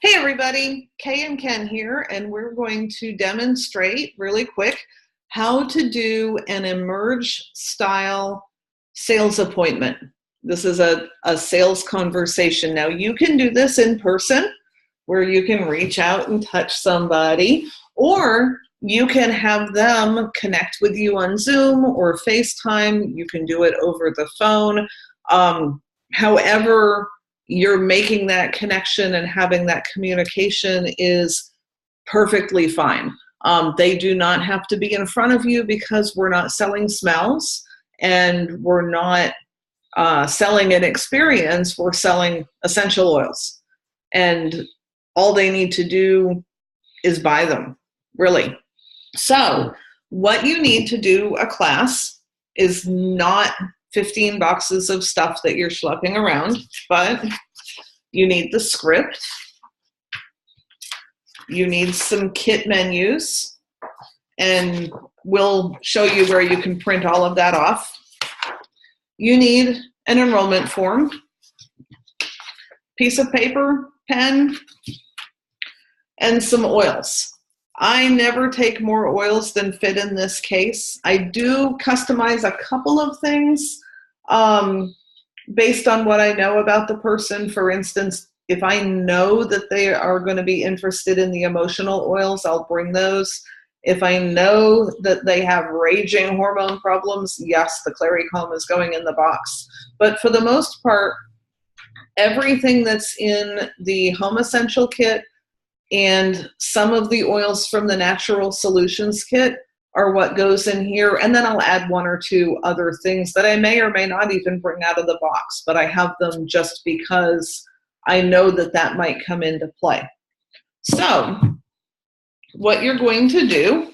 Hey everybody, Kay and Ken here, and we're going to demonstrate really quick how to do an Emerge style sales appointment. This is a sales conversation. Now you can do this in person where you can reach out and touch somebody, or you can have them connect with you on Zoom or FaceTime. You can do it over the phone. However you're making that connection and having that communication is perfectly fine. They do not have to be in front of you because we're not selling smells and we're not selling an experience. We're selling essential oils. And all they need to do is buy them, really. So what you need to do a class is not 15 boxes of stuff that you're schlepping around, but you need the script. You need some kit menus, and we'll show you where you can print all of that off. You need an enrollment form, piece of paper, pen, and some oils. I never take more oils than fit in this case. I do customize a couple of things based on what I know about the person. For instance, if I know that they are going to be interested in the emotional oils, I'll bring those. If I know that they have raging hormone problems, yes, the Clary Calm is going in the box. But for the most part, everything that's in the Home Essential Kit and some of the oils from the Natural Solutions Kit are what goes in here. And then I'll add one or two other things that I may or may not even bring out of the box, but I have them just because I know that that might come into play. So what you're going to do,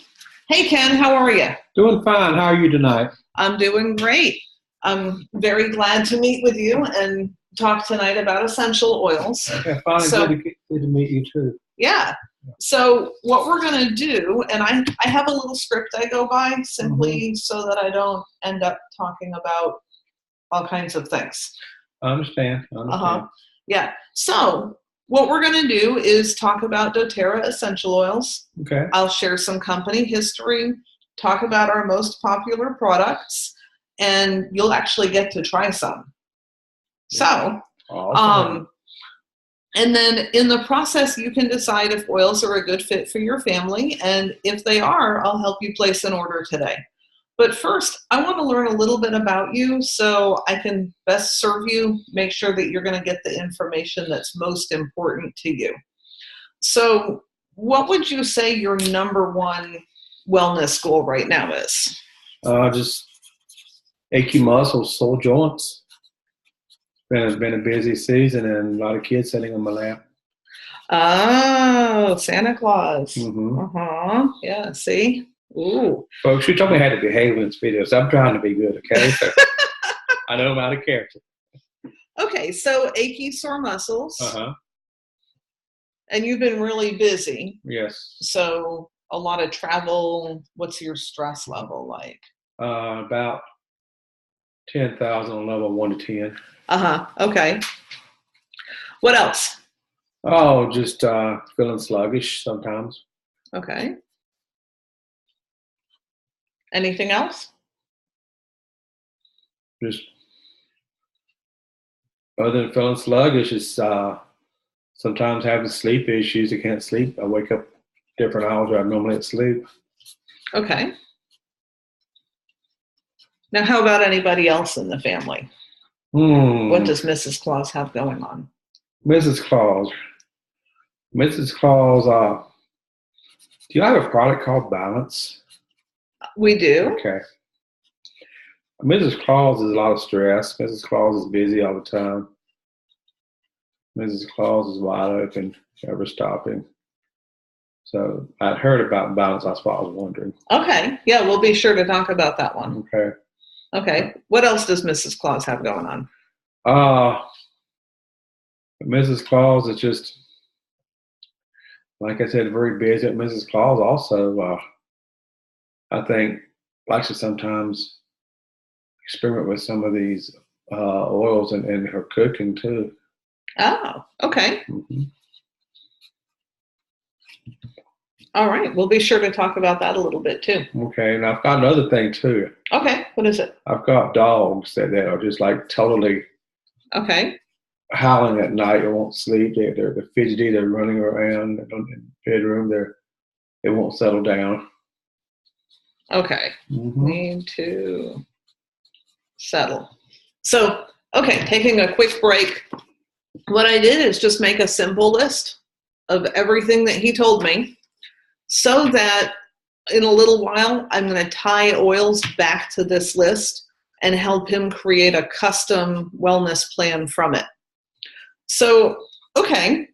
hey Ken, how are you? Doing fine. How are you tonight? I'm doing great. I'm very glad to meet with you and talk tonight about essential oils. Okay, fine. So, good to meet you too. Yeah. So what we're going to do, and I have a little script I go by simply so that I don't end up talking about all kinds of things. I understand. Yeah. So what we're going to do is talk about doTERRA essential oils. Okay. I'll share some company history, talk about our most popular products, and you'll actually get to try some. So, awesome. And then in the process, you can decide if oils are a good fit for your family. And if they are, I'll help you place an order today. But first, I want to learn a little bit about you so I can best serve you, make sure that you're going to get the information that's most important to you. So what would you say your number one wellness goal right now is? Just achy muscles, sore joints. It's been a busy season and a lot of kids sitting on my lap. Oh, Santa Claus. Mm-hmm. Yeah, see? Ooh. Folks, you told me how to behave in this video, so I'm trying to be good, okay? So I know I'm out of character. Okay, so achy, sore muscles. And you've been really busy. Yes. So a lot of travel. What's your stress level like? About 10,000 on level 1 to 10. Okay. What else? Oh, just feeling sluggish sometimes. Okay. Anything else? Just other than feeling sluggish, is sometimes having sleep issues. I can't sleep. I wake up different hours where I'm normally asleep. Okay. Now, how about anybody else in the family? What does Mrs. Claus have going on? Mrs. Claus, do you have a product called Balance? We do. Okay. Mrs. Claus is a lot of stress. Mrs. Claus is busy all the time. Mrs. Claus is wide open, never stopping. So I'd heard about Balance. That's why I was wondering. Okay. Yeah, we'll be sure to talk about that one. Okay. Okay. What else does Mrs. Claus have going on? Mrs. Claus is just, like I said, very busy. Mrs. Claus also, I think, likes to sometimes experiment with some of these oils in her cooking too. Oh, okay. All right. We'll be sure to talk about that a little bit too. Okay, and I've got another thing too. Okay. What is it? I've got dogs that are just like totally Okay. howling at night. They won't sleep. They're fidgety. They're running around in the bedroom. They won't settle down. Okay. Mm-hmm. Need to settle. So, okay, taking a quick break. What I did is just make a simple list of everything that he told me so that in a little while, I'm going to tie oils back to this list and help him create a custom wellness plan from it. So, okay,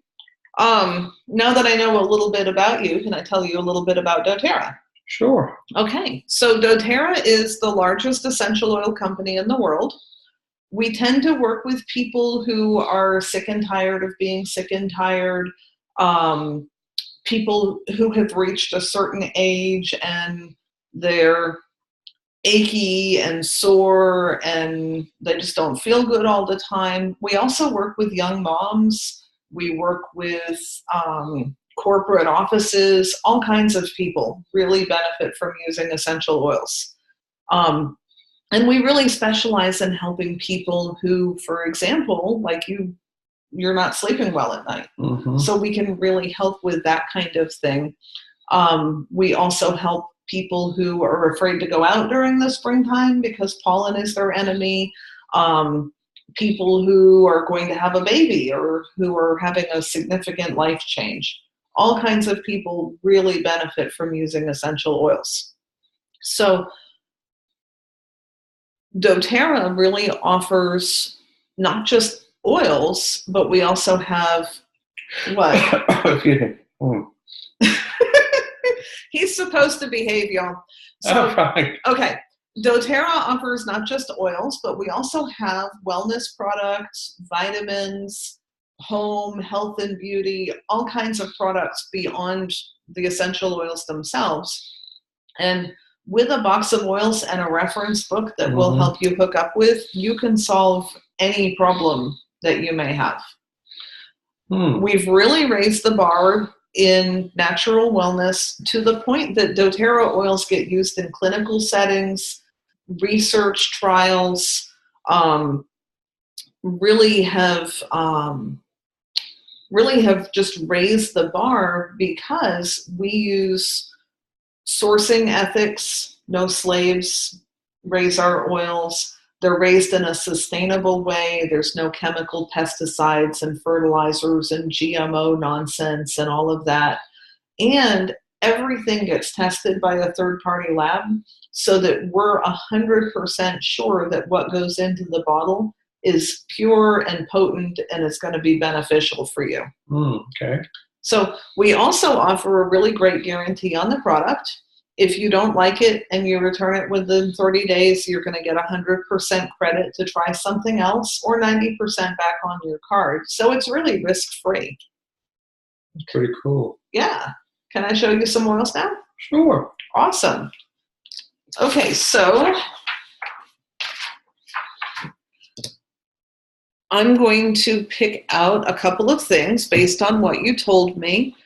now that I know a little bit about you, can I tell you a little bit about doTERRA? Sure. Okay, so doTERRA is the largest essential oil company in the world. We tend to work with people who are sick and tired of being sick and tired, people who have reached a certain age and they're achy and sore and they just don't feel good all the time. We also work with young moms. We work with corporate offices. All kinds of people really benefit from using essential oils. And we really specialize in helping people who, for example, like you're not sleeping well at night. Mm-hmm. So we can really help with that kind of thing. We also help people who are afraid to go out during the springtime because pollen is their enemy. People who are going to have a baby or who are having a significant life change. All kinds of people really benefit from using essential oils. So doTERRA really offers not just oils, but we also have what? Excuse me. Mm. He's supposed to behave, y'all. So, okay, doTERRA offers not just oils, but we also have wellness products, vitamins, home, health and beauty, all kinds of products beyond the essential oils themselves. And with a box of oils and a reference book that will help you hook up with, you can solve any problem that you may have. We've really raised the bar in natural wellness to the point that doTERRA oils get used in clinical settings, research trials, really have just raised the bar because we use sourcing ethics, no slaves raise our oils. They're raised in a sustainable way. There's no chemical pesticides and fertilizers and GMO nonsense and all of that. And everything gets tested by a third-party lab so that we're 100% sure that what goes into the bottle is pure and potent and is going to be beneficial for you. Okay. So we also offer a really great guarantee on the product. If you don't like it and you return it within 30 days, you're going to get 100% credit to try something else or 90% back on your card. So it's really risk-free. Pretty cool. Yeah. Can I show you some oils now? Sure. Awesome. Okay, so I'm going to pick out a couple of things based on what you told me.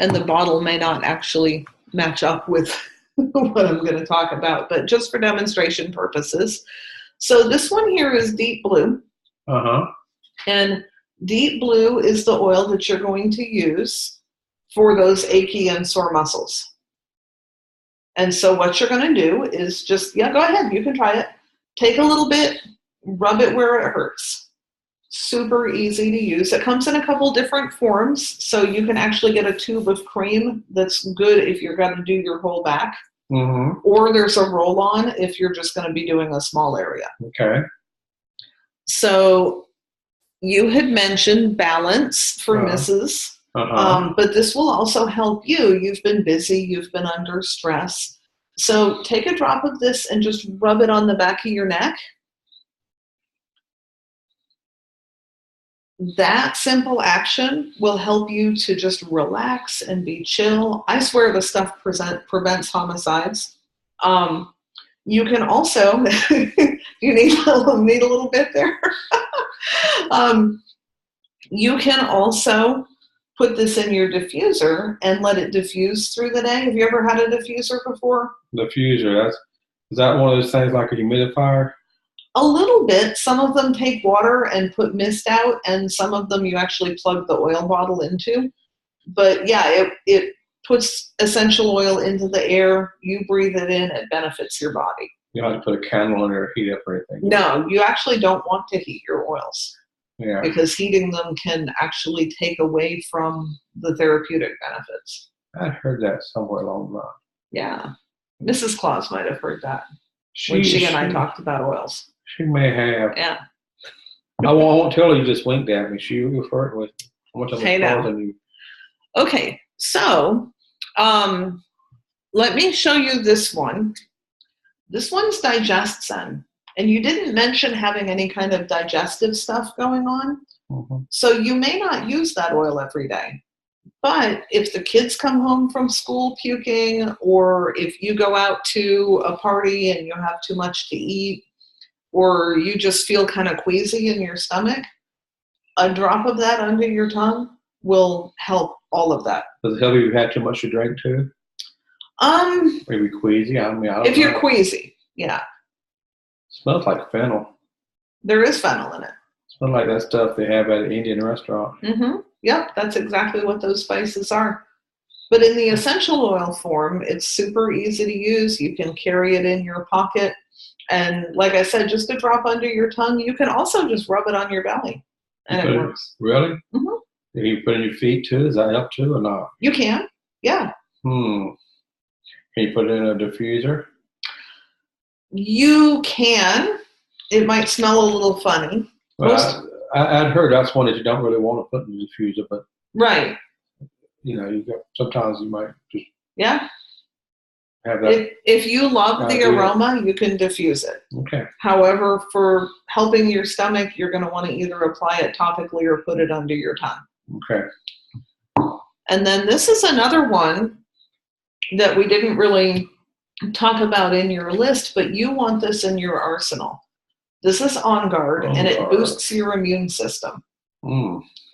And the bottle may not actually match up with what I'm going to talk about, but just for demonstration purposes. So this one here is deep blue. And deep blue is the oil that you're going to use for those achy and sore muscles. And so what you're going to do is just, go ahead, you can try it. Take a little bit, rub it where it hurts. Super easy to use. It comes in a couple different forms, so you can actually get a tube of cream that's good if you're going to do your whole back. Or there's a roll-on if you're just going to be doing a small area. Okay. So you had mentioned balance for Mrs. But this will also help you. You've been busy. You've been under stress. So take a drop of this and just rub it on the back of your neck. That simple action will help you to just relax and be chill. I swear the stuff prevents homicides. You can also, you need a little bit there. You can also put this in your diffuser and let it diffuse through the day. Have you ever had a diffuser before? Diffuser, is that one of those things like a humidifier? A little bit. Some of them take water and put mist out, and some of them you actually plug the oil bottle into. But yeah, it puts essential oil into the air. You breathe it in, it benefits your body. You don't have to put a candle in there or heat up or anything. No, you actually don't want to heat your oils. Yeah. Because heating them can actually take away from the therapeutic benefits. I heard that somewhere along the line. Yeah. Mrs. Claus might have heard that when she and I talked about oils. She may have. Yeah. I won't tell her you just winked at me. She referred with how much Hey, now. Okay, so let me show you this one. This one's DigestZen. And you didn't mention having any kind of digestive stuff going on. Mm-hmm. So you may not use that oil every day. But if the kids come home from school puking, or if you go out to a party and you have too much to eat, or you just feel kind of queasy in your stomach, a drop of that under your tongue will help all of that. Does it help if you had too much to drink too? Maybe queasy. I don't if know. You're queasy, yeah. Smells like fennel. There is fennel in it. Smells like that stuff they have at an Indian restaurant. Mm-hmm. Yep, that's exactly what those spices are. But in the essential oil form, it's super easy to use. You can carry it in your pocket. And like I said, just a drop under your tongue. You can also just rub it on your belly. And it works. Really? Mm-hmm. Can you put it in your feet too? Does that help too or not? You can, yeah. Can you put it in a diffuser? You can. It might smell a little funny. Well, I'd heard that's one that you don't really want to put in the diffuser, but right. Sometimes you might just have that. If you love the aroma, you can diffuse it. Okay. However, for helping your stomach, you're going to want to either apply it topically or put it under your tongue. Okay. And then this is another one that we didn't really talk about in your list, but you want this in your arsenal. This is On Guard, and it boosts your immune system.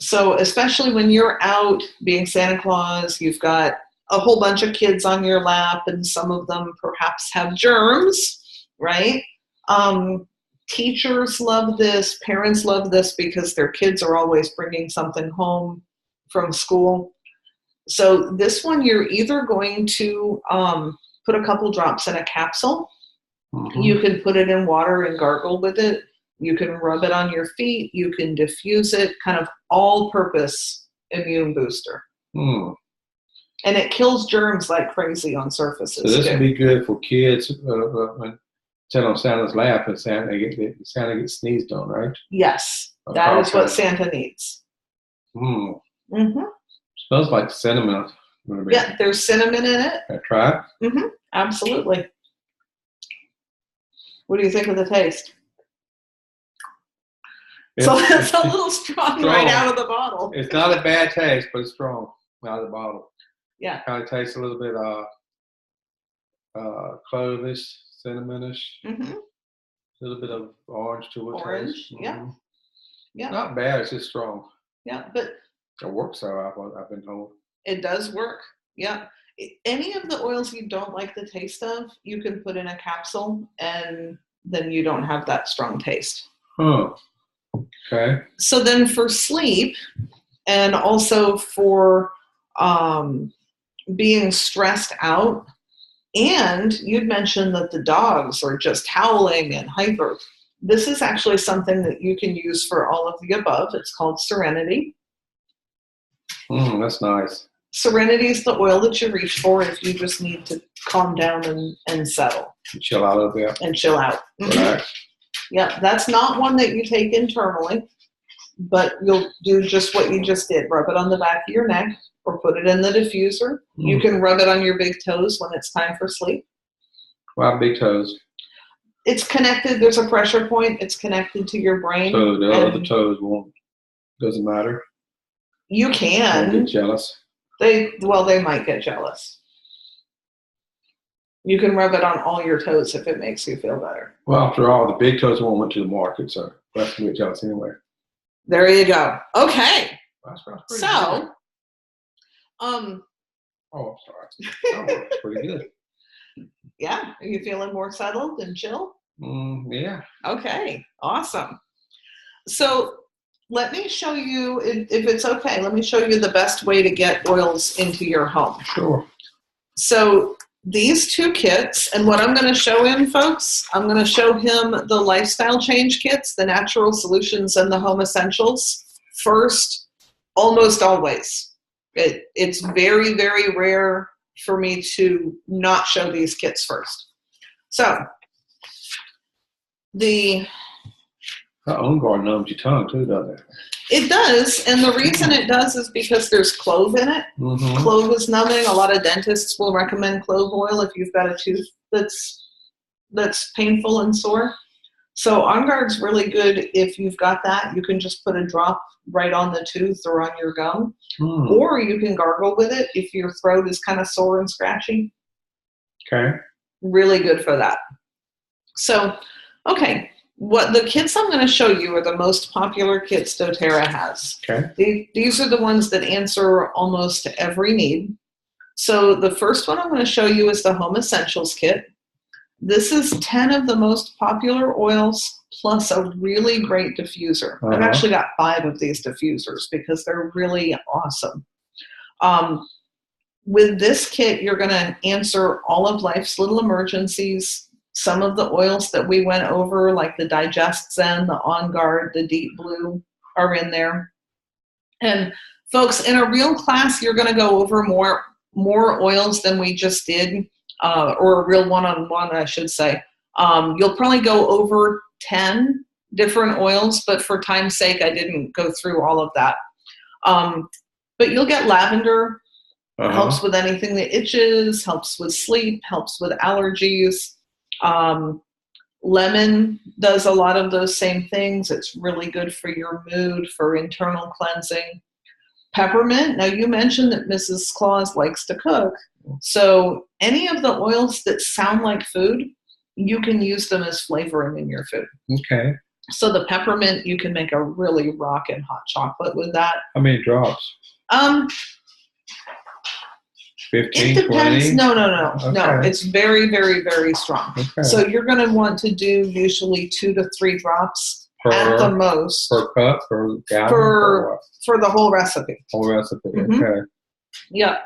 So especially when you're out being Santa Claus, you've got a whole bunch of kids on your lap, and some of them perhaps have germs, right? Teachers love this, parents love this because their kids are always bringing something home from school. So this one, you're either going to put a couple drops in a capsule. Mm-hmm. You can put it in water and gargle with it. You can rub it on your feet. You can diffuse it, kind of all-purpose immune booster. And it kills germs like crazy on surfaces. So this would be good for kids when sit on Santa's lap and Santa gets sneezed on, right? Yes, that is what Santa needs. Mm-hmm. Smells like cinnamon. Yeah, there's cinnamon in it. Can I try it? Mm-hmm. Absolutely. What do you think of the taste? So that's a little strong right out of the bottle. It's not a bad taste, but it's strong out of the bottle. Yeah. Kind of tastes a little bit clovish, cinnamonish. Mm-hmm. A little bit of orange to it. Orange, yeah. Mm-hmm. Yeah. Not bad, it's just strong. Yeah, but it works so I've been told. It does work. Yeah. Any of the oils you don't like the taste of, you can put in a capsule, and then you don't have that strong taste. Okay. So then for sleep, and also for being stressed out, and you'd mentioned that the dogs are just howling and hyper. This is actually something that you can use for all of the above. It's called Serenity. That's nice. Serenity is the oil that you reach for if you just need to calm down and settle. And chill out a little bit. And chill out. Relax. Yeah, that's not one that you take internally, but you'll do just what you just did. Rub it on the back of your neck or put it in the diffuser. You can rub it on your big toes when it's time for sleep. Wow, big toes. It's connected. There's a pressure point. It's connected to your brain. So the other toes doesn't matter? You can. Don't get jealous. They might get jealous. You can rub it on all your toes if it makes you feel better. Well, after all, the big toes went to the market, so that's going to get jealous anyway. There you go. Okay. So, Um, Oh, I'm sorry. That works pretty good. yeah. Are you feeling more settled and chill? Yeah. Okay, awesome. So let me show you, if it's okay, let me show you the best way to get oils into your home. Sure. So these two kits, and what I'm going to show him, folks, I'm going to show him the lifestyle change kits, the natural solutions and the home essentials first, almost always. It's very, very rare for me to not show these kits first. So the On guard numbs your tongue too, doesn't it? It does, and the reason it does is because there's clove in it. Mm-hmm. Clove is numbing. A lot of dentists will recommend clove oil if you've got a tooth that's painful and sore. So On Guard's really good if you've got that. You can just put a drop right on the tooth or on your gum, or you can gargle with it if your throat is kind of sore and scratchy. Okay. Really good for that. So, okay. What the kits I'm going to show you are the most popular kits doTERRA has. Okay. These are the ones that answer almost every need. So the first one I'm going to show you is the Home Essentials Kit. This is 10 of the most popular oils plus a really great diffuser. I've actually got 5 of these diffusers because they're really awesome. With this kit, you're going to answer all of life's little emergencies. Some of the oils that we went over, like the Digest Zen, the On Guard, the Deep Blue, are in there. And folks, in a real class, you're going to go over more oils than we just did, or a real one-on-one, I should say. You'll probably go over 10 different oils, but for time's sake, I didn't go through all of that. But you'll get lavender. Helps with anything that itches, helps with sleep, helps with allergies. Lemon does a lot of those same things. It's really good for your mood, for internal cleansing. Peppermint, now you mentioned that Mrs. Claus likes to cook. So any of the oils that sound like food, you can use them as flavoring in your food. Okay. So the peppermint, you can make a really rockin' hot chocolate with that. How many drops? 15, it depends. 20? No. Okay. No, it's very, very, very strong. Okay. So you're going to want to do usually 2 to 3 drops at the most. Per cup, per gallon? For the whole recipe. Whole recipe, okay. Yeah.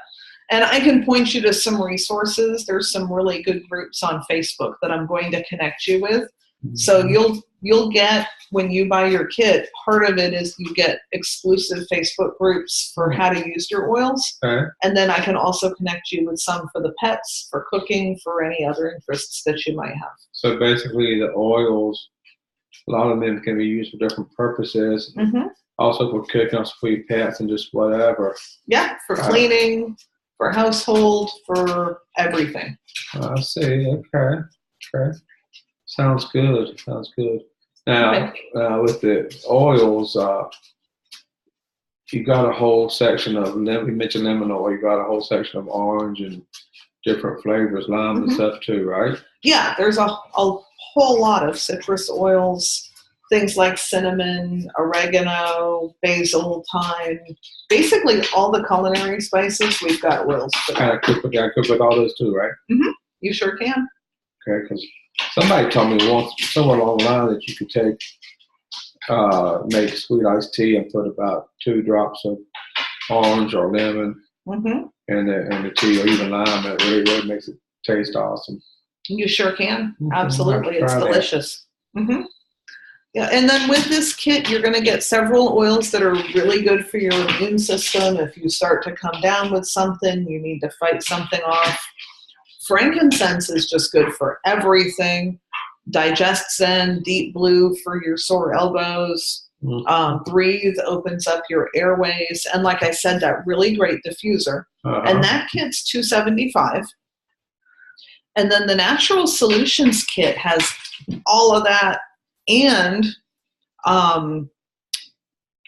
And I can point you to some resources. There's some really good groups on Facebook that I'm going to connect you with. Mm-hmm. So you'll get, when you buy your kit, part of it is you get exclusive Facebook groups for how to use your oils. Okay. And then I can also connect you with some for the pets, for cooking, for any other interests that you might have. So basically the oils, a lot of them can be used for different purposes. Mm-hmm. Also for cooking, also for your pets and just whatever. Yeah, for cleaning, for household, for everything. I see. Okay. Sounds good. Now, with the oils, you got a whole section of lemon. You mentioned lemon oil. You got a whole section of orange and different flavors, lime and stuff too, right? Yeah, there's a whole lot of citrus oils, things like cinnamon, oregano, basil, thyme. Basically, all the culinary spices, we've got oils for that. Cook with all those too, right? Mm-hmm. You sure can. Okay, because somebody told me once, somewhere along the line, that you could take, make sweet iced tea and put about 2 drops of orange or lemon in the tea, or even lime. It really makes it taste awesome. You sure can. Absolutely. It's delicious. Mm-hmm. Yeah, and then with this kit, you're going to get several oils that are really good for your immune system. If you start to come down with something, you need to fight something off. Frankincense is just good for everything. Digest Zen, Deep Blue for your sore elbows. Breathe opens up your airways. And like I said, that really great diffuser. And that kit's $275. And then the Natural Solutions kit has all of that and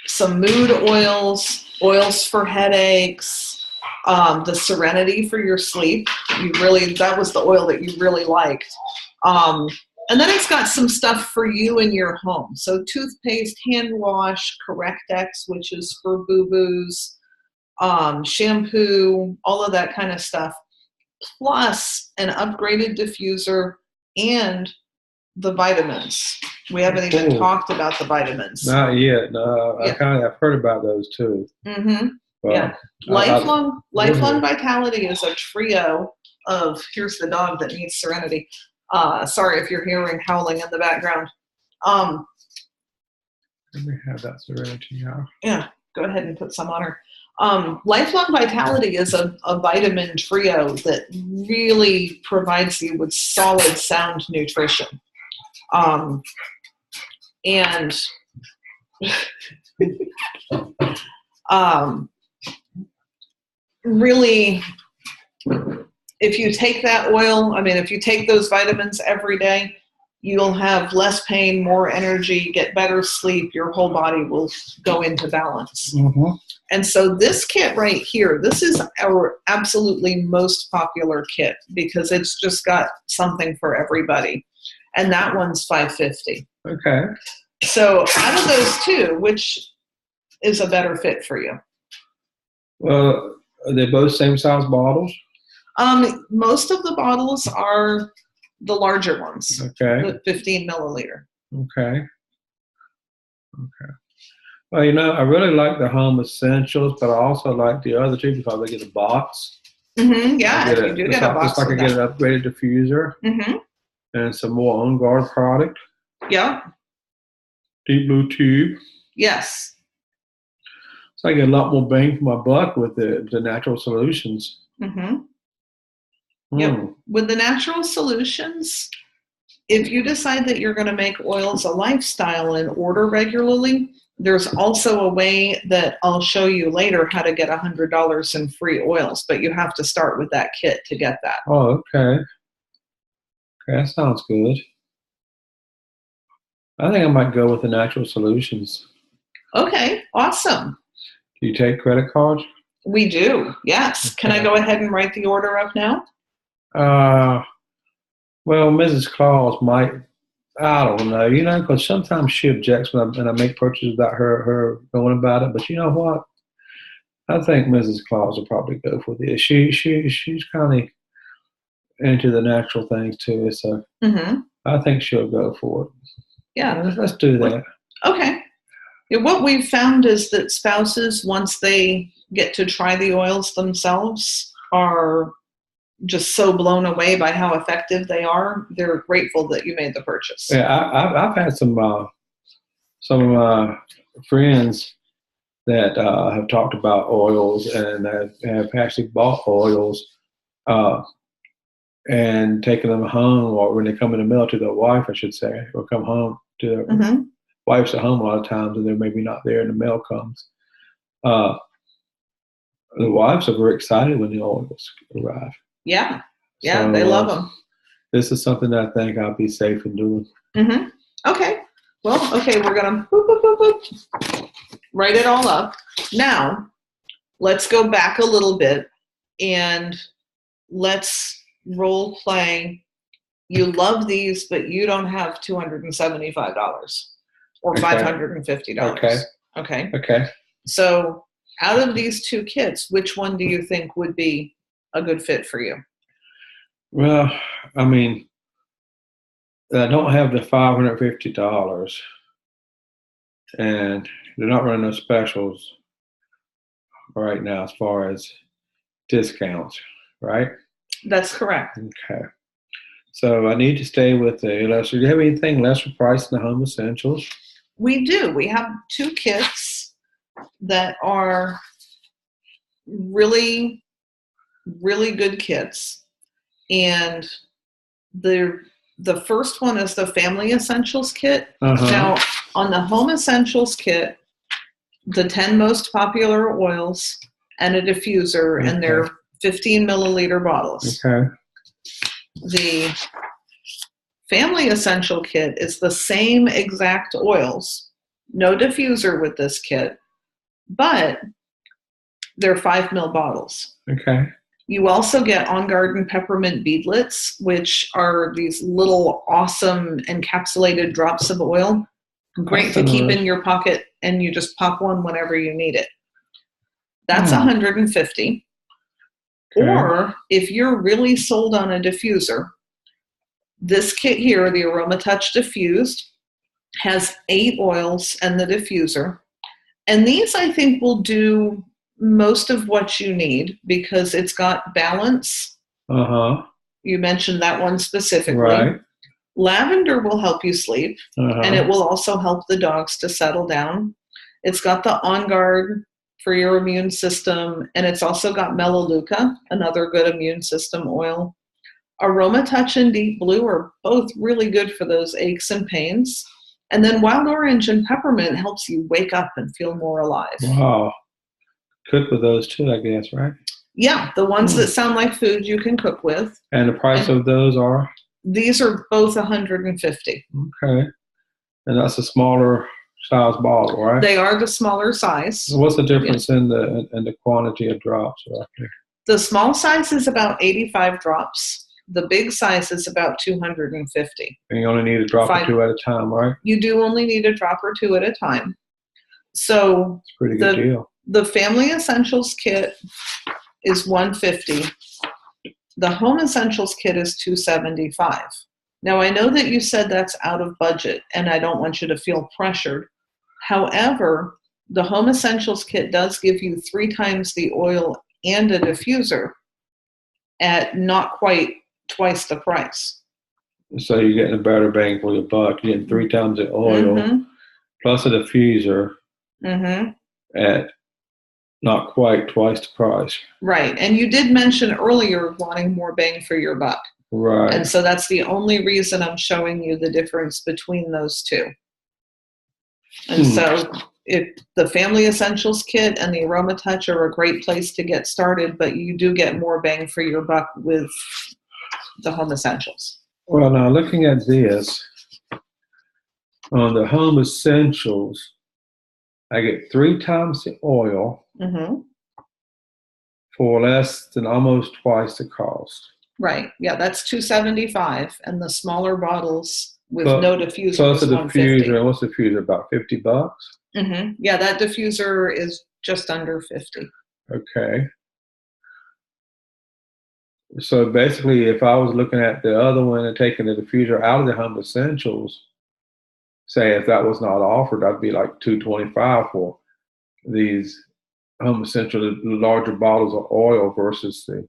some mood oils, oils for headaches, the Serenity for your sleep. That was the oil that you really liked. And then it's got some stuff for you in your home. So toothpaste, hand wash, Correct-X, which is for boo-boos, shampoo, all of that kind of stuff, plus an upgraded diffuser and the vitamins. We haven't even talked about the vitamins. Not yet. No, Yeah. I've heard about those too. Mm-hmm. But Yeah. Lifelong Vitality is a trio of, here's the dog that needs serenity. Sorry if you're hearing howling in the background. Let me have that serenity now. Yeah, go ahead and put some on her. Lifelong Vitality is a vitamin trio that really provides you with solid, sound nutrition. And really, if you take that oil, if you take those vitamins every day, you'll have less pain, more energy, get better sleep. Your whole body will go into balance. Mm-hmm. And so this kit right here, this is our absolutely most popular kit because it's just got something for everybody. And that one's $5.50. Okay. So out of those two, which is a better fit for you? Well, are they both same size bottles? Most of the bottles are the larger ones. Okay. The 15 milliliter. Okay. Well, I really like the home essentials, but I also like the other two because I get a box. Mm-hmm. Yeah, you do get a box. Just like I get an upgraded diffuser. Mm-hmm. And some more On Guard product. Yeah. Deep blue tube. Yes. So I get a lot more bang for my buck with the natural solutions. Mm-hmm. Yep. With the natural solutions, if you decide that you're going to make oils a lifestyle and order regularly, there's also a way that I'll show you later how to get $100 in free oils, but you have to start with that kit to get that. Oh, okay. Okay, that sounds good. I think I might go with the natural solutions. Okay, awesome. Do you take credit cards? We do, yes. Okay. Can I go ahead and write the order up now? Well, Mrs. Claus might, I don't know, because sometimes she objects when I make purchases without her knowing about it. But you know what? I think Mrs. Claus will probably go for this. She's kind of into the natural things too, so I think she'll go for it. Yeah, let's do that. Okay. Yeah, what we've found is that spouses, once they get to try the oils themselves, are just so blown away by how effective they are. They're grateful that you made the purchase. Yeah, I've had some friends that have talked about oils and have actually bought oils and taken them home, or when they come in the mail to their wife, I should say, or come home to their wife's at home a lot of times, and they're maybe not there, and the mail comes. The wives are very excited when the oils arrive. Yeah, so, they love them. This is something that I think I'll be safe in doing. Okay. Well, we're going to write it all up. Now, let's go back a little bit and let's role play. You love these, but you don't have $275 or $550. Okay. So out of these two kits, which one do you think would be a good fit for you? Well, I don't have the $550, and they're not running no specials right now as far as discounts, right? That's correct. Okay. So I need to stay with the lesser. Do you have anything lesser priced than the home essentials? We do. We have two kits that are really, really good kits. And the first one is the Family Essentials kit. Now, on the Home Essentials kit, the 10 most popular oils and a diffuser, and they're 15 milliliter bottles. Okay. The Family Essential kit is the same exact oils, no diffuser with this kit, but they're 5 ml bottles. Okay. You also get On Garden Peppermint Beadlets, which are these little awesome encapsulated drops of oil. Great to keep in your pocket, and you just pop one whenever you need it. That's 150. Okay. Or if you're really sold on a diffuser, this kit here, the Aroma Touch Diffused, has 8 oils and the diffuser. And these, I think, will do most of what you need because it's got balance. Uh-huh. You mentioned that one specifically. Right. Lavender will help you sleep, Uh-huh. and it will also help the dogs to settle down. It's got the On Guard for your immune system, and it's also got Melaleuca, another good immune system oil. Aroma Touch and Deep Blue are both really good for those aches and pains. And then Wild Orange and Peppermint helps you wake up and feel more alive. Wow. Cook with those too, I guess, right? Yeah, the ones that sound like food you can cook with. And the price of those are? These are both 150. Okay. And that's a smaller size bottle, right? They are the smaller size. So what's the difference in the quantity of drops roughly? The small size is about 85 drops. The big size is about 250. And you only need a drop or 2 at a time, right? You do only need a drop or 2 at a time. So it's a pretty good deal. The Family Essentials kit is 150. The Home Essentials kit is 275. Now, I know that you said that's out of budget, and I don't want you to feel pressured. However, the Home Essentials kit does give you 3 times the oil and a diffuser at not quite twice the price. So you're getting a better bang for your buck. You're getting 3 times the oil plus a diffuser at not quite twice the price. Right. And you did mention earlier wanting more bang for your buck. Right. And so that's the only reason I'm showing you the difference between those two. And so if the Family Essentials kit and the Aroma Touch are a great place to get started, but you do get more bang for your buck with the Home Essentials. Well, now looking at this, on the Home Essentials, I get 3 times the oil for less than almost twice the cost. Right. Yeah, that's $275, and the smaller bottles with no diffuser. So it's a diffuser. What's the diffuser? About $50? Yeah, that diffuser is just under 50. Okay. So basically, if I was looking at the other one and taking the diffuser out of the Home Essentials, say if that was not offered, I'd be like $225 for these Home Essentials, the larger bottles of oil versus the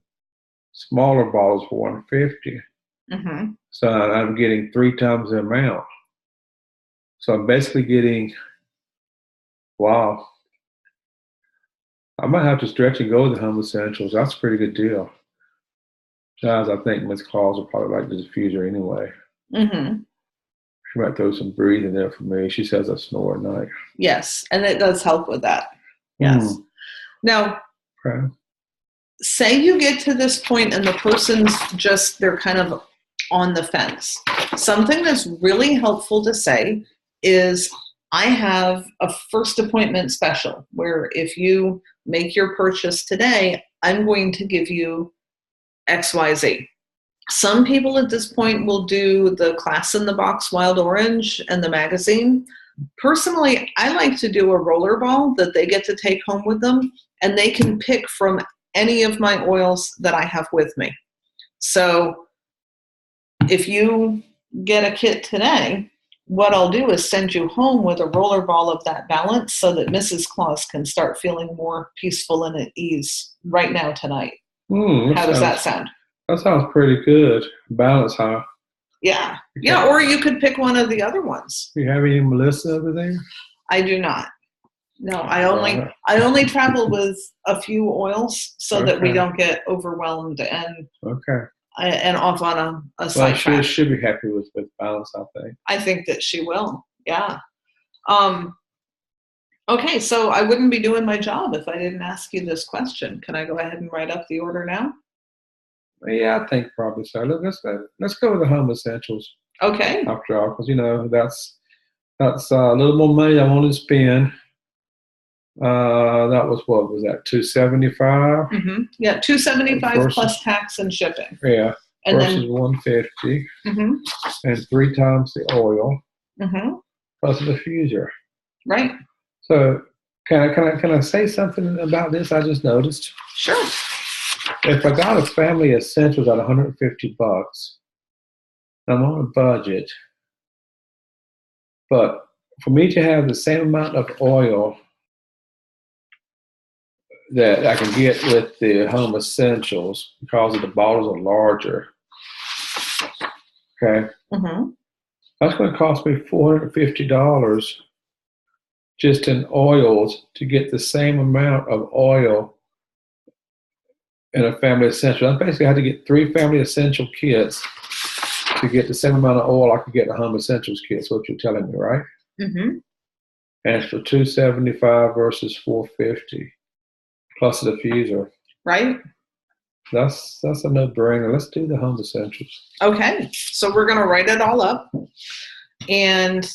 smaller bottles for $150. So I'm getting 3 times the amount. So I'm basically getting, wow. I might have to stretch and go with the Home Essentials. That's a pretty good deal. Besides, I think Ms. Claus will probably like the diffuser anyway. She might throw some breathe in there for me. She says I snore at night. Yes, and it does help with that. Yes. Now, say you get to this point and the person's just, they're kind of on the fence. Something that's really helpful to say is, I have a first appointment special where if you make your purchase today, I'm going to give you XYZ. Some people at this point will do the Class in the Box Wild Orange and the magazine. Personally, I like to do a roller ball that they get to take home with them, and they can pick from any of my oils that I have with me. So if you get a kit today, what I'll do is send you home with a roller ball of that balance so that Mrs. Claus can start feeling more peaceful and at ease right now tonight. How does that sound? That sounds pretty good. Balance, huh? Yeah. Yeah, or you could pick one of the other ones. Do you have any Melissa over there? I do not. No, I only travel with a few oils so that we don't get overwhelmed and off on a sidetrack. She'll be happy with balance, I think. I think that she will. Yeah. Okay, so I wouldn't be doing my job if I didn't ask you this question. Can I go ahead and write up the order now? Yeah, I think probably so. Let's go with the Home Essentials. Okay. After all, because that's a little more money I want to spend. That was what was that? $275. Yeah, $275 plus tax and shipping. Yeah, and versus $150. And 3 times the oil. Plus a diffuser. Right. So can I say something about this? I just noticed. Sure. If I got a family essentials at $150, I'm on a budget, but for me to have the same amount of oil that I can get with the home essentials because the bottles are larger, okay, Mm-hmm. that's going to cost me $450 just in oils to get the same amount of oil in a family essential. I basically had to get 3 family essential kits to get the same amount of oil I could get in a home essentials kit. That's what you're telling me, right? Mm-hmm. And it's for $275 versus $450 plus the diffuser. Right. That's a no-brainer. Let's do the home essentials. Okay. So we're going to write it all up. And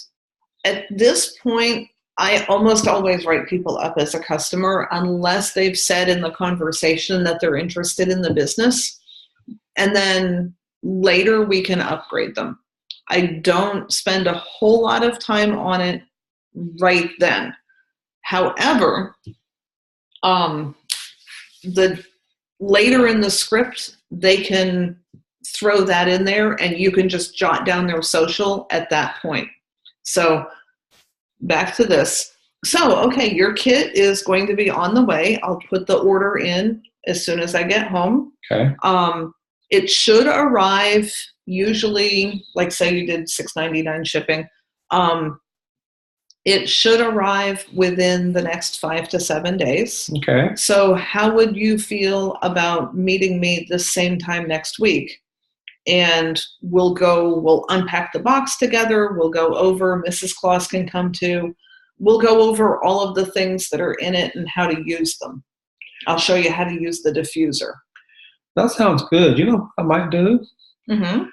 at this point, I almost always write people up as a customer unless they've said in the conversation that they're interested in the business. And then later we can upgrade them. I don't spend a whole lot of time on it right then. However, the later in the script, they can throw that in there and you can just jot down their social at that point. So back to this. So, okay, your kit is going to be on the way. I'll put the order in as soon as I get home. Okay. It should arrive usually, like say you did $6.99 shipping. It should arrive within the next 5 to 7 days. Okay. So how would you feel about meeting me the same time next week? And we'll unpack the box together. We'll go over, Mrs. Claus can come too. We'll go over all of the things that are in it and how to use them. I'll show you how to use the diffuser. That sounds good. You know what I might do? Mm-hmm.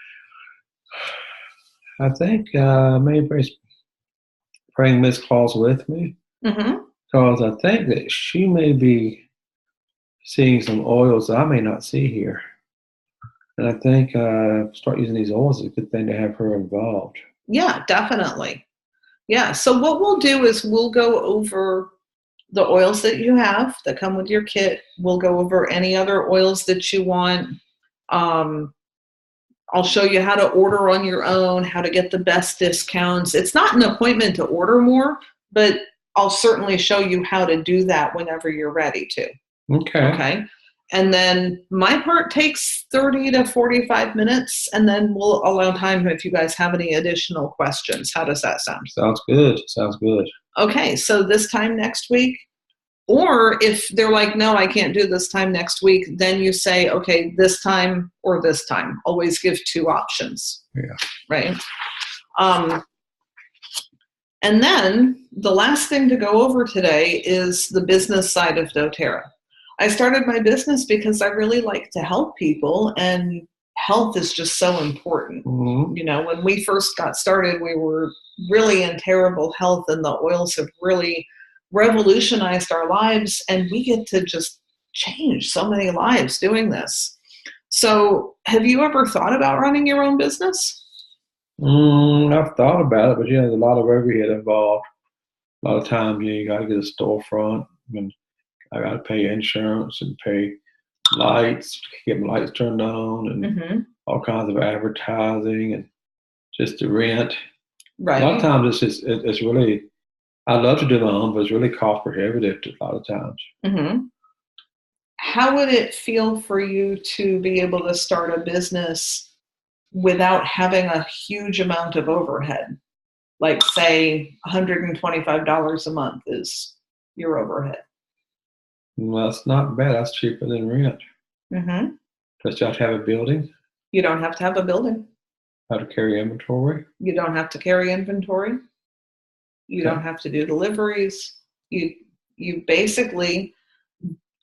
I think maybe bring Miss Claus with me Mm-hmm. because I think that she may be seeing some oils that I may not see here. And I think start using these oils is a good thing to have her involved. Yeah, definitely. Yeah. So what we'll do is we'll go over the oils that you have that come with your kit. We'll go over any other oils that you want. I'll show you how to order on your own, how to get the best discounts. It's not an appointment to order more, but I'll certainly show you how to do that whenever you're ready to. Okay. Okay. And then my part takes 30 to 45 minutes, and then we'll allow time if you guys have any additional questions. How does that sound? Sounds good. Sounds good. Okay, so this time next week, or if they're like, no, I can't do this time next week, then you say, okay, this time or this time. Always give 2 options. Yeah. Right? And then the last thing to go over today is the business side of doTERRA. I started my business because I really like to help people, and health is just so important. Mm-hmm. You know, when we first got started, we were really in terrible health, and the oils have really revolutionized our lives, and we get to just change so many lives doing this. So have you ever thought about running your own business? I've thought about it, but there's a lot of overhead involved. A lot of times, you got to get a storefront, and I got to pay insurance and pay lights, get my lights turned on, and all kinds of advertising and just the rent. Right. A lot of times it's really, I love to do my own, but it's really cost prohibitive a lot of times. How would it feel for you to be able to start a business without having a huge amount of overhead? Like say $125 a month is your overhead. Well, that's not bad. That's cheaper than rent. Does you have to have a building? You don't have to have a building. How to carry inventory? You don't have to carry inventory. You don't have to do deliveries. You basically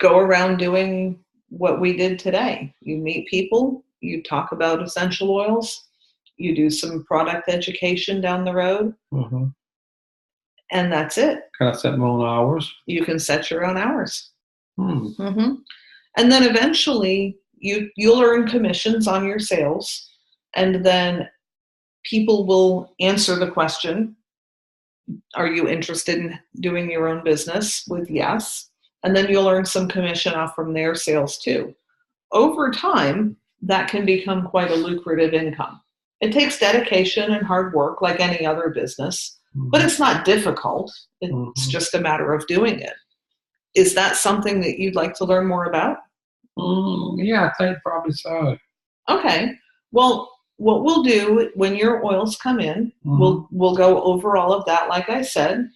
go around doing what we did today. You meet people, you talk about essential oils, you do some product education down the road, and that's it. Can I set my own hours? You can set your own hours. And then eventually you'll earn commissions on your sales, and then people will answer the question, Are you interested in doing your own business? With yes. And then you'll earn some commission off from their sales too. Over time, that can become quite a lucrative income. It takes dedication and hard work like any other business, but it's not difficult. It's just a matter of doing it. Is that something that you'd like to learn more about? Yeah, I think probably so. Okay. Well, what we'll do when your oils come in, we'll go over all of that. Like I said,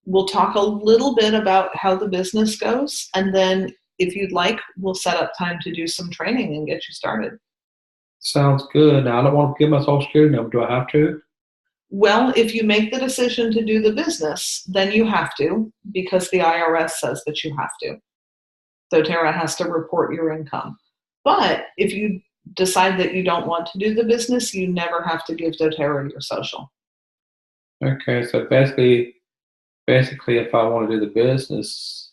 we'll talk a little bit about how the business goes, and then if you'd like, we'll set up time to do some training and get you started. Sounds good. Now, I don't want to give my social security number. Do I have to? Well, if you make the decision to do the business, then you have to, because the IRS says that you have to. doTERRA has to report your income. But if you decide that you don't want to do the business, you never have to give doTERRA your social. Okay, so basically, if I want to do the business,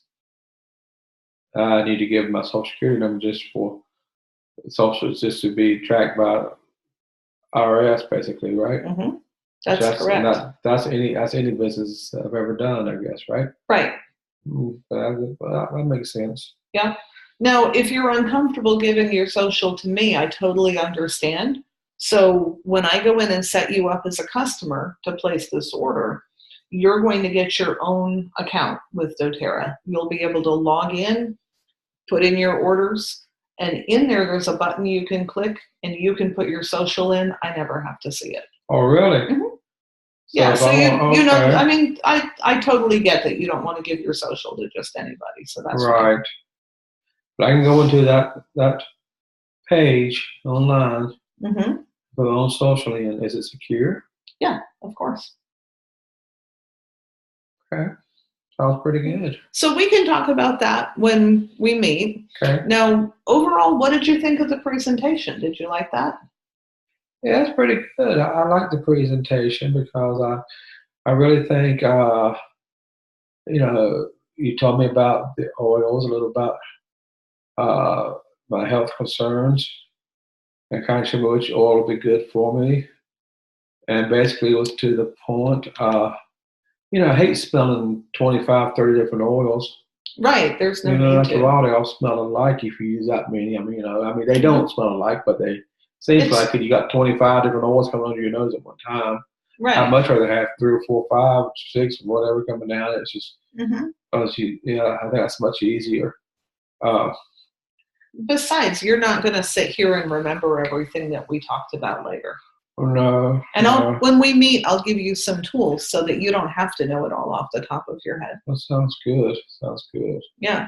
I need to give my social security number just for social, just to be tracked by IRS, basically, right? That's correct. That's any business I've ever done, I guess, right? Right. That makes sense. Yeah. Now, if you're uncomfortable giving your social to me, I totally understand. So when I go in and set you up as a customer to place this order, you're going to get your own account with doTERRA. You'll be able to log in, put in your orders, and in there's a button you can click and you can put your social in. I never have to see it. Oh, really? Yeah, so you know, I mean, I totally get that you don't want to give your social to just anybody, so that's right. But I can go into that page online, put on socially, and is it secure? Yeah, of course. Okay, sounds pretty good. So we can talk about that when we meet. Okay. Now, overall, what did you think of the presentation? Did you like that? Yeah, it's pretty good. I like the presentation because I really think, you told me about the oils, a little about my health concerns, and kind of which oil would be good for me. And basically, it was to the point. I hate smelling 25, 30 different oils. Right, there's no need that's to. a lot. They all smell alike if you use that many. I mean, they don't smell alike, but they seems like if you got 25 different oils coming under your nose at one time. Right. I'd much rather have 3 or 4, 5, 6, whatever coming down. It's just because I think that's much easier. Besides, you're not going to sit here and remember everything that we talked about later. No. And when we meet, I'll give you some tools so that you don't have to know it all off the top of your head. That sounds good. Sounds good. Yeah.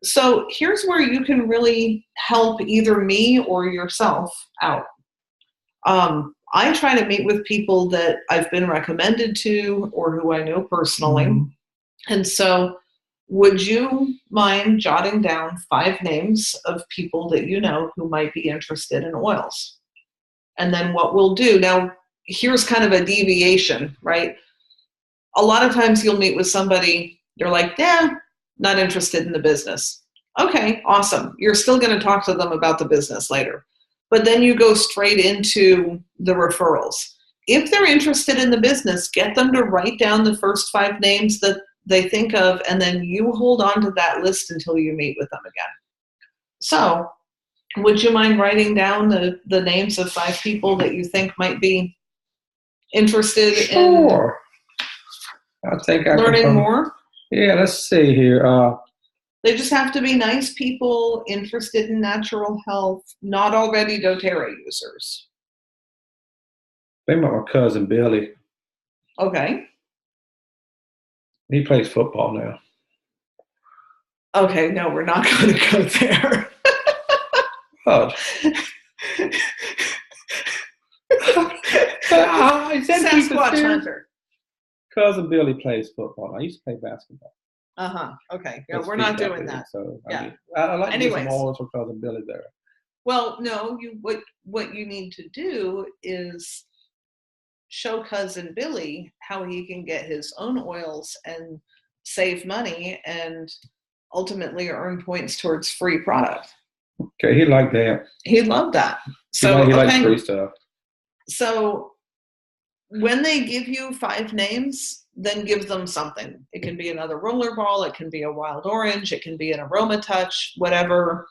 So here's where you can really help either me or yourself out. I try to meet with people that I've been recommended to or who I know personally. And so would you mind jotting down 5 names of people that you know who might be interested in oils? And then what we'll do, now here's kind of a deviation, right? A lot of times you'll meet with somebody, they're like, not interested in the business. Okay, awesome. You're still going to talk to them about the business later. But then you go straight into the referrals. If they're interested in the business, get them to write down the first 5 names that they think of, and then you hold on to that list until you meet with them again. So would you mind writing down the names of 5 people that you think might be interested in I think I learning more? Yeah, let's see here. They just have to be nice people, interested in natural health, not already doTERRA users. I think my cousin Billy. Okay. He plays football now. Okay, no, we're not going to go there. Oh. Sasquatch Hunter. Cousin Billy plays football. I used to play basketball. Okay. Yeah, we're not doing that. So yeah. I like to get some oils from Cousin Billy there. Well, no, what you need to do is show Cousin Billy how he can get his own oils and save money and ultimately earn points towards free product. Okay, he liked that. He loved that. So he likes free stuff. So when they give you 5 names, then give them something. It can be another roller ball. It can be a wild orange. It can be an aroma touch, whatever.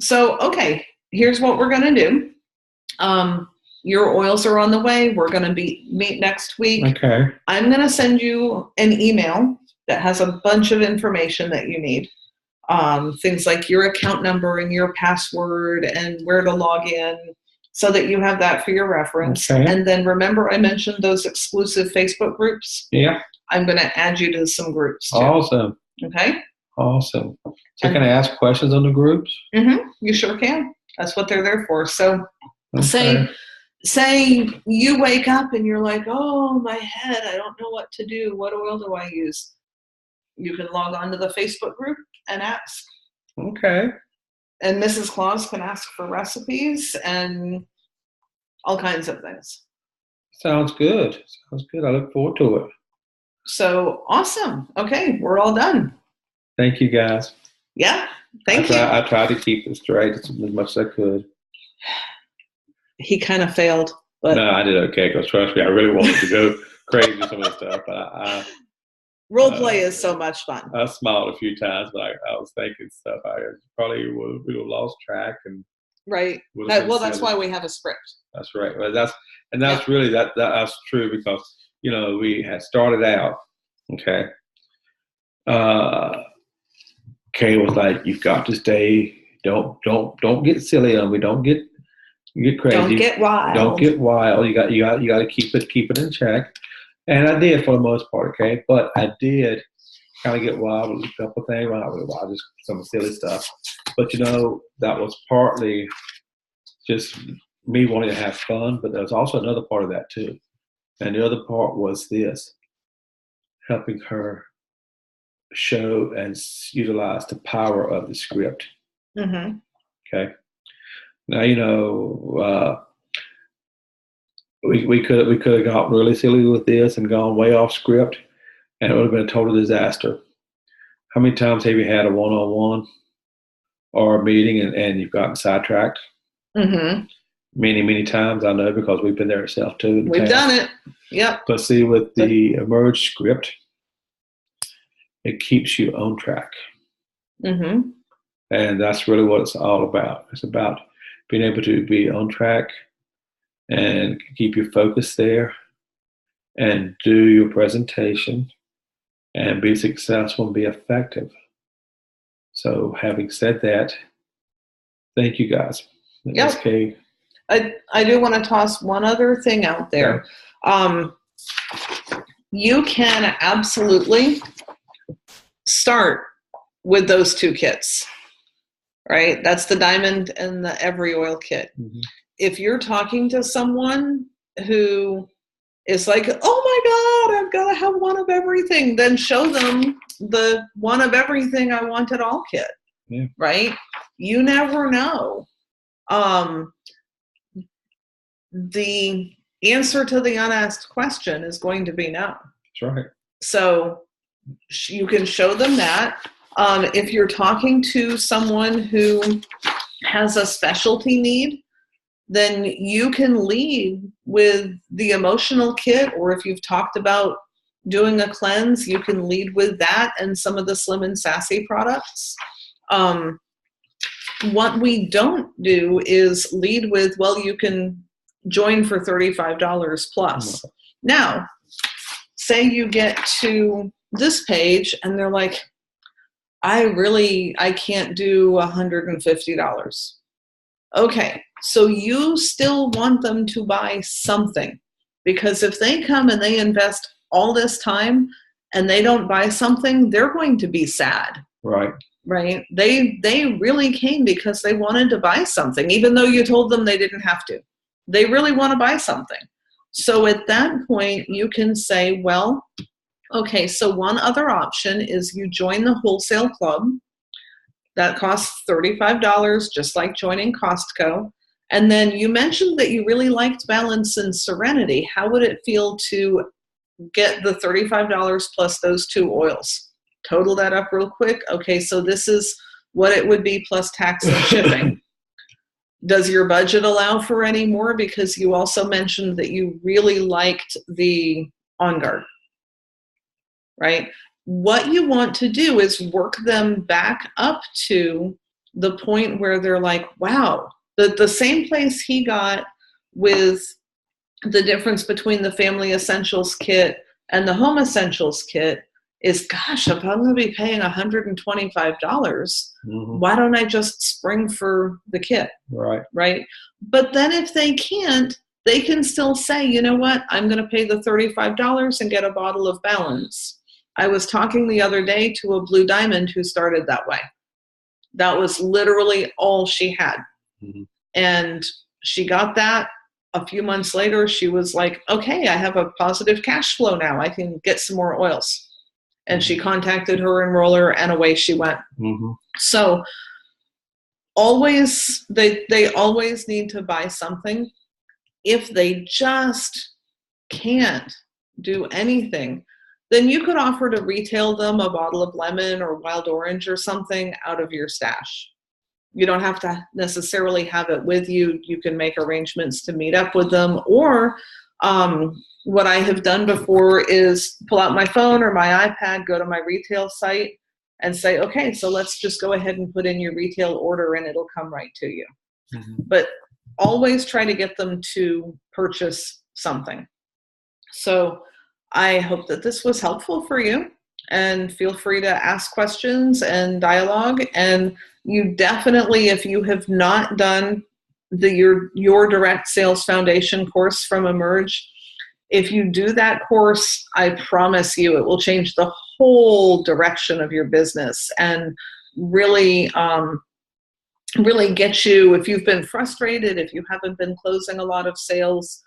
So, okay, here's what we're going to do. Your oils are on the way. We're going to meet next week. Okay. I'm going to send you an email that has a bunch of information that you need. Things like your account number and your password and where to log in, so that you have that for your reference. Okay. And then remember I mentioned those exclusive Facebook groups? Yeah. I'm going to add you to some groups too. Awesome. Okay? Awesome. So can I ask questions on the groups? Mm-hmm. You sure can. That's what they're there for. So Okay. say you wake up and you're like, oh, my head, I don't know what to do. What oil do I use? You can log on to the Facebook group and ask. Okay. And Mrs. Claus can ask for recipes and all kinds of things. Sounds good. Sounds good. I look forward to it. So awesome. Okay, we're all done. Thank you, guys. Yeah, thank you. I tried to keep it straight as much as I could. He kind of failed, but no, I did okay. Because trust me, I really wanted to go crazy with some of the stuff, but I role play is so much fun. I smiled a few times, but I was thinking stuff. I probably would have lost track and right. That's why we have a script. That's right. Well, that's really that's true because we had started out. Okay. Kay was like, "You've got to stay. Don't get silly on me. Don't get crazy. Don't get wild. Don't get wild. You got to keep it in check." And I did for the most part. Okay, but I did kind of get wild with a couple of things. Well, not really wild, just some silly stuff. But that was partly just me wanting to have fun. But there was also another part of that too. And the other part was this: helping her show and utilize the power of the script. Mm-hmm. Okay. Now we could have got really silly with this and gone way off script, and it would have been a total disaster. How many times have you had a one-on-one or a meeting and you've gotten sidetracked? Mm-hmm. Many, many times, I know, because we've been there ourselves too. We've done it. Yep. But see, with the Emerge script, it keeps you on track. Mm-hmm. And that's really what it's all about. It's about being able to be on track and keep your focus there and do your presentation and be successful and be effective. So having said that, thank you guys. Yep. Okay. I do want to toss one other thing out there. Okay. You can absolutely start with those two kits, right? That's the diamond and the every oil kit. Mm-hmm. If you're talking to someone who is like, oh my God, I've got to have one of everything, then show them the one of everything I want it all kit, right? You never know. The answer to the unasked question is going to be no. That's right. So you can show them that. If you're talking to someone who has a specialty need, then you can lead with the emotional kit, or if you've talked about doing a cleanse, you can lead with that and some of the Slim and Sassy products. What we don't do is lead with, well, you can join for $35 plus. Now, say you get to this page and they're like, I can't do $150. Okay, so you still want them to buy something, because if they come and they invest all this time and they don't buy something, they're going to be sad. Right. Right? They really came because they wanted to buy something, even though you told them they didn't have to. They really want to buy something. So at that point, you can say, well, okay, so one other option is you join the wholesale club. That costs $35, just like joining Costco. And then you mentioned that you really liked Balance and Serenity. How would it feel to get the $35 plus those two oils? Total that up real quick. Okay, so this is what it would be plus tax and shipping. Does your budget allow for any more? Because you also mentioned that you really liked the on guard, right? What you want to do is work them back up to the point where they're like, wow, the same place he got with the difference between the Family Essentials kit and the Home Essentials kit is, gosh, if I'm going to be paying $125, why don't I just spring for the kit? Right? But then if they can't, they can still say, you know what, I'm going to pay the $35 and get a bottle of Balance. I was talking the other day to a Blue Diamond who started that way. That was literally all she had. And she got that. A few months later, she was like, okay, I have a positive cash flow now. I can get some more oils. And she contacted her enroller, and away she went. So always, they always need to buy something. If they just can't do anything, then you could offer to retail them a bottle of lemon or wild orange or something out of your stash. You don't have to necessarily have it with you. You can make arrangements to meet up with them. Or what I have done before is pull out my phone or my iPad, go to my retail site and say, okay, so let's just go ahead and put in your retail order and it'll come right to you. But always try to get them to purchase something. So I hope that this was helpful for you, and feel free to ask questions and dialogue. And you definitely, if you have not done your Direct Sales Foundation course from Emerge, if you do that course, I promise you it will change the whole direction of your business and really, really get you, if you've been frustrated, if you haven't been closing a lot of sales,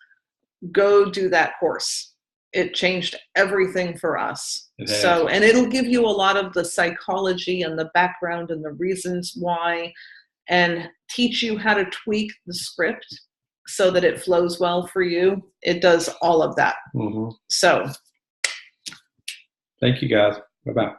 go do that course. It changed everything for us. So, and it'll give you a lot of the psychology and the background and the reasons why, and teach you how to tweak the script so that it flows well for you. It does all of that. So thank you guys. Bye-bye.